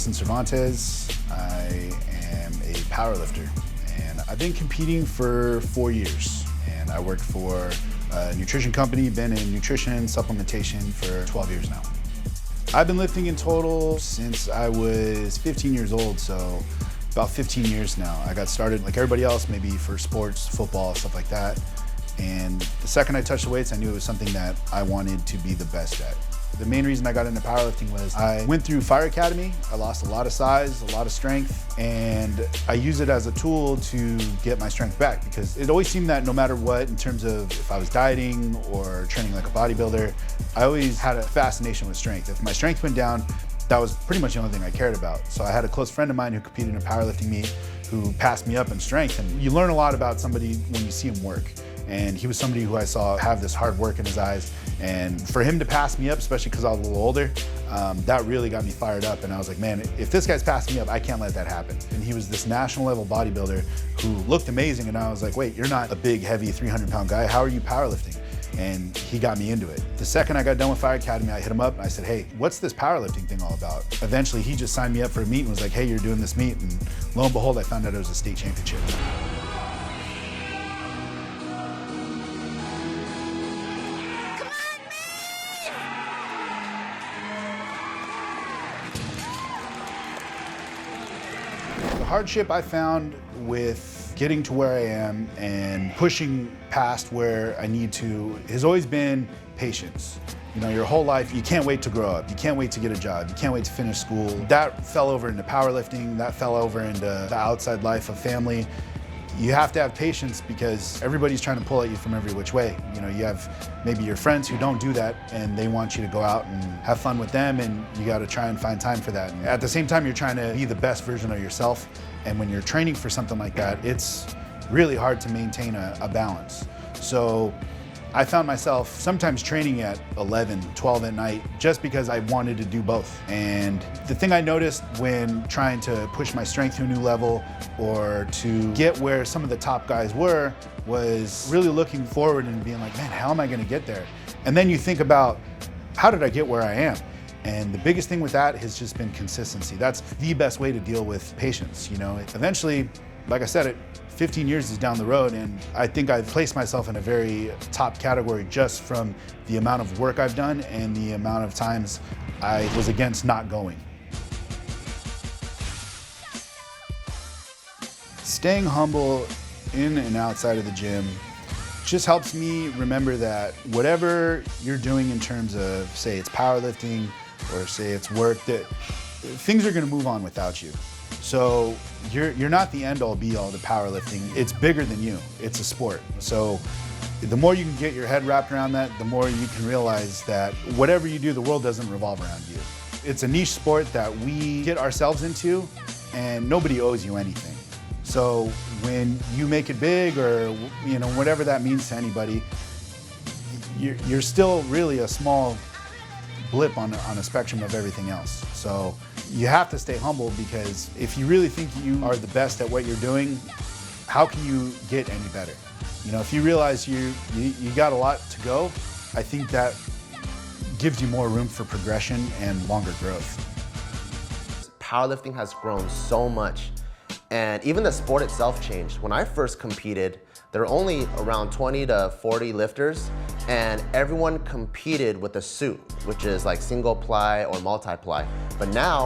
Jason Cervantes. I am a powerlifter, and I've been competing for 4 years. And I worked for a nutrition company, been in nutrition, supplementation for 12 years now. I've been lifting in total since I was 15 years old, so about 15 years now. I got started like everybody else, maybe for sports, football, stuff like that. And the second I touched the weights, I knew it was something that I wanted to be the best at. The main reason I got into powerlifting was I went through Fire Academy. I lost a lot of size, a lot of strength, and I use it as a tool to get my strength back, because it always seemed that no matter what, in terms of if I was dieting or training like a bodybuilder, I always had a fascination with strength. If my strength went down, that was pretty much the only thing I cared about. So I had a close friend of mine who competed in a powerlifting meet who passed me up in strength, and you learn a lot about somebody when you see him work. And he was somebody who I saw have this hard work in his eyes. And for him to pass me up, especially because I was a little older, that really got me fired up. And I was like, man, if this guy's passing me up, I can't let that happen. And he was this national level bodybuilder who looked amazing. And I was like, wait, you're not a big, heavy 300-pound guy. How are you powerlifting? And he got me into it. The second I got done with Fire Academy, I hit him up and I said, hey, what's this powerlifting thing all about? Eventually, he just signed me up for a meet and was like, hey, you're doing this meet. And lo and behold, I found out it was a state championship. The hardship I found with getting to where I am and pushing past where I need to has always been patience. You know, your whole life, you can't wait to grow up. You can't wait to get a job. You can't wait to finish school. That fell over into powerlifting. That fell over into the outside life of family. You have to have patience because everybody's trying to pull at you from every which way. You know, you have maybe your friends who don't do that and they want you to go out and have fun with them, and you got to try and find time for that. And at the same time, you're trying to be the best version of yourself. And when you're training for something like that, it's really hard to maintain a balance. So I found myself sometimes training at 11, 12 at night just because I wanted to do both. And the thing I noticed when trying to push my strength to a new level or to get where some of the top guys were was really looking forward and being like, man, how am I gonna get there? And then you think about, how did I get where I am? And the biggest thing with that has just been consistency. That's the best way to deal with patience. You know, eventually, like I said, 15 years is down the road, and I think I've placed myself in a very top category just from the amount of work I've done and the amount of times I was against not going. Staying humble in and outside of the gym just helps me remember that whatever you're doing in terms of, say it's powerlifting or say it's work, that things are gonna move on without you. So you're not the end-all be-all to powerlifting. It's bigger than you. It's a sport. So the more you can get your head wrapped around that, the more you can realize that whatever you do, the world doesn't revolve around you. It's a niche sport that we get ourselves into, and nobody owes you anything. So when you make it big, or you know, whatever that means to anybody, you're still really a small blip on a spectrum of everything else. So you have to stay humble, because if you really think you are the best at what you're doing, how can you get any better? You know, if you realize you got a lot to go, I think that gives you more room for progression and longer growth. Powerlifting has grown so much, and even the sport itself changed. When I first competed, there were only around 20 to 40 lifters, and everyone competed with a suit, which is like single ply or multi-ply. But now